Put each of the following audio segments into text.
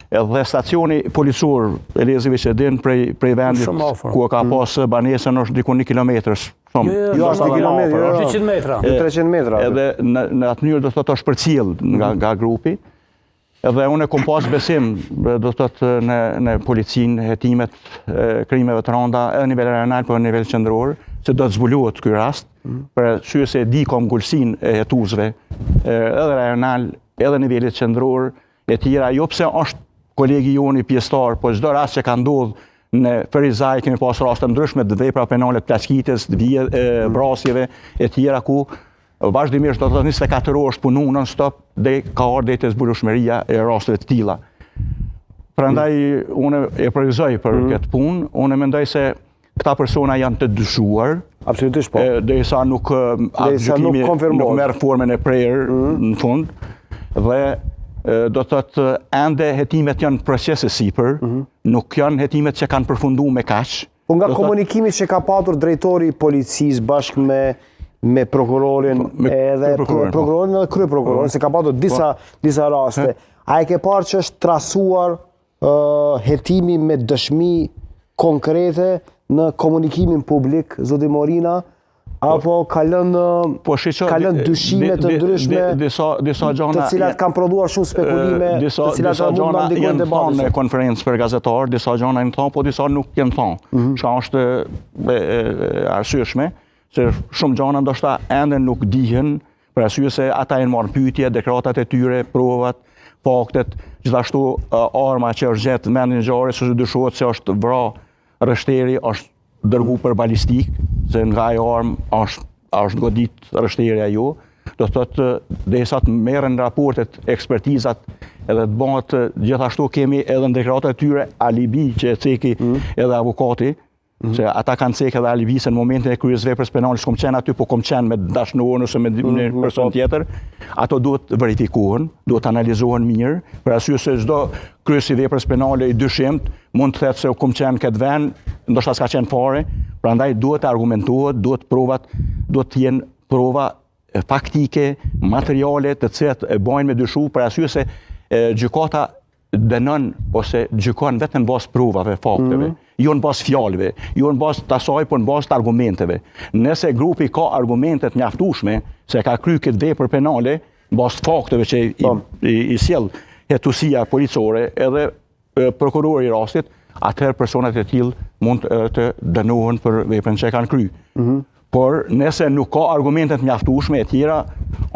Edhe stacioni policor, Elezivi që din prej vendit ku ka pas banesën është diku 1 kilometrës. Jo, është 1 kilometër, 200 metra. 300 metra. Edhe në atë mënyrë do të thotë është përcjell nga grupi. Edhe unë kom pas besim, do të thotë në policinë, hetimet, krimeve të rënda, edhe nivel rajonal për nivel qendror, se do të zbulohet ky rast, për arsye se di kom gulsinë e hetuesve, edhe rajonal, edhe nivelit qendror, e tjera, jo pse është kolegi joni pjesëtar, po çdo rast që ka ndodhur në Ferizaj kemi pas raste ndryshme të vepra penale të plaçkitjes, vrasjeve e tjera ku vazhdimisht do të thotë 24 orë punu non-stop dhe ka ardhur deri te zbulueshmëria e rasteve të tilla. Prandaj unë e përgëzoj për këtë punë, unë mendoj se këta persona janë të dyshuar. Absolutisht po. Derisa nuk merr formën e prerë në fund dhe do të thotë ende hetimet janë proces e sipër, nuk janë hetimet që kanë përfunduar me kaq. Po nga komunikimi që ka patur drejtori i policisë bashkë me prokurorin edhe prokurorin edhe kryeprokurorin, se ka patur disa raste. A e ke parë që është trasuar hetimi me dëshmi konkrete në komunikimin publik, zoti Morina, apo ka lënë dyshime të ndryshme të cilat kanë prodhuar shumë spekulime, të cilat mund të ndikojnë debatin. Në konferencë për gazetar, disa gjëra janë thonë, po disa nuk janë thonë. Çka është arsyeshme, se shumë gjëra ndoshta ende nuk dihen, për arsye se ata janë marrë pyetje, deklaratat e tyre, provat, faktet, gjithashtu arma që është gjetë në mendin e ngjarjes, ose dyshohet se është vrarë rështeri, është dërgu për balistik, se nga ajo armë është godit rështeri ajo. Do të thotë, derisa të merren raportet, ekspertizat, edhe të bëhet gjithashtu kemi edhe në deklaratat e tyre alibi që e ceki edhe avukati, se ata kanë cekë edhe alibi se në momentin e kryes veprës penale s'kom qenë aty, po kom qenë me dashnor ose me një person tjetër, ato duhet verifikohen, duhet analizohen mirë, për arsye se çdo kryesi veprës penale i dyshimt mund të thotë se kom qenë këtë vend, ndoshta s'ka qenë fare, prandaj duhet të argumentohet, duhet të jenë prova faktike, materiale të cilat e bojnë me dyshu, për arsye se gjykata dënon ose gjykon vetëm në bazë provave, fakteve, jo në bazë fjalëve, jo në bazë të asaj, por në bazë të argumenteve. Nëse grupi ka argumentet mjaftueshme se ka kryer këtë vepër penale, në bazë të fakteve që i sjell hetuesia policore edhe prokurori i rastit, atëherë personat e tillë mund të dënohen për veprën që kanë kryer. Por nëse nuk ka argumentet mjaftueshme e tjera,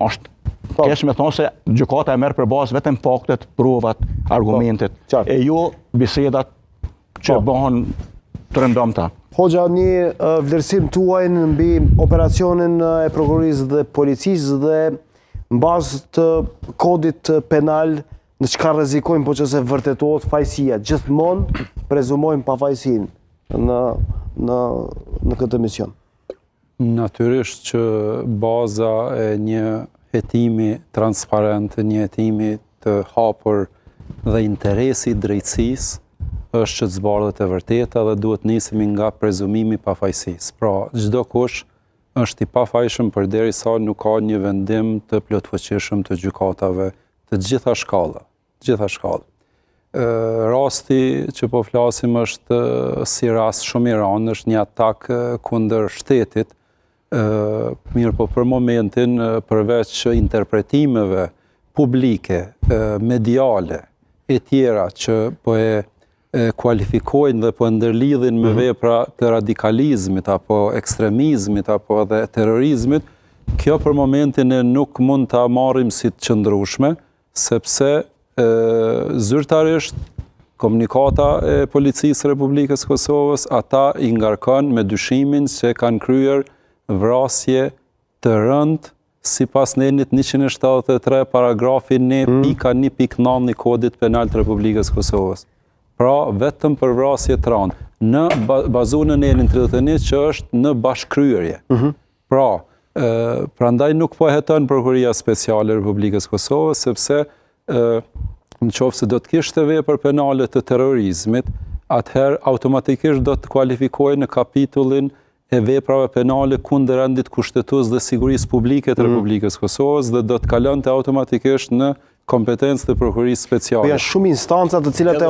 është keq me thonë se gjykata e merr për bazë vetëm faktet, provat, argumentet, e jo bisedat që bëhen të rëndomta. Hoxha, një vlerësim tuaj mbi operacionin e prokurorisë dhe policisë dhe në bazë të kodit penal në çka rrezikojmë po që se vërtetohet fajësia. Gjithmonë prezumojmë pafajësinë në këtë mision. Natyrisht që baza e një hetimi transparent, një hetimi të hapur dhe interesi i drejtësisë është që të zbardhet e vërteta dhe duhet nisemi nga prezumimi i pafajësisë. Pra, çdo kush është i pafajshëm përderisa nuk ka një vendim të plotfuqishëm të gjykatave të gjitha shkallët. Rasti që po flasim është si rast shumë i rëndë, është një atak kundër shtetit. Mirë, po për momentin, përveç interpretimeve publike, mediale e tjera që po e kualifikojnë dhe po ndërlidhin me vepra të radikalizmit apo ekstremizmit apo edhe terrorizmit, kjo për momentin e nuk mund ta marrim si të qëndrueshme, sepse zyrtarisht komunikata e Policisë Republikës Kosovës ata i ngarkon me dyshimin se kanë kryer vrasje të rëndë sipas nenit 173 paragrafi 1.1.9 i Kodit Penal të Republikës Kosovës. Pra, vetëm për vrasje të rëndë, në bazuar në nenin 31 që është në bashkëkryerje. Pra, prandaj nuk po heton Prokuria Speciale e Republikës Kosovës, sepse në qoftë se do të kishte vepër penale të terrorizmit, atëherë automatikisht do të kualifikohej në kapitullin e veprave penale kundër rendit kushtetues dhe sigurisë publike të Republikës Kosovës dhe do të kalonte automatikisht në kompetencë të prokurisë speciale. Janë shumë instanca të cilat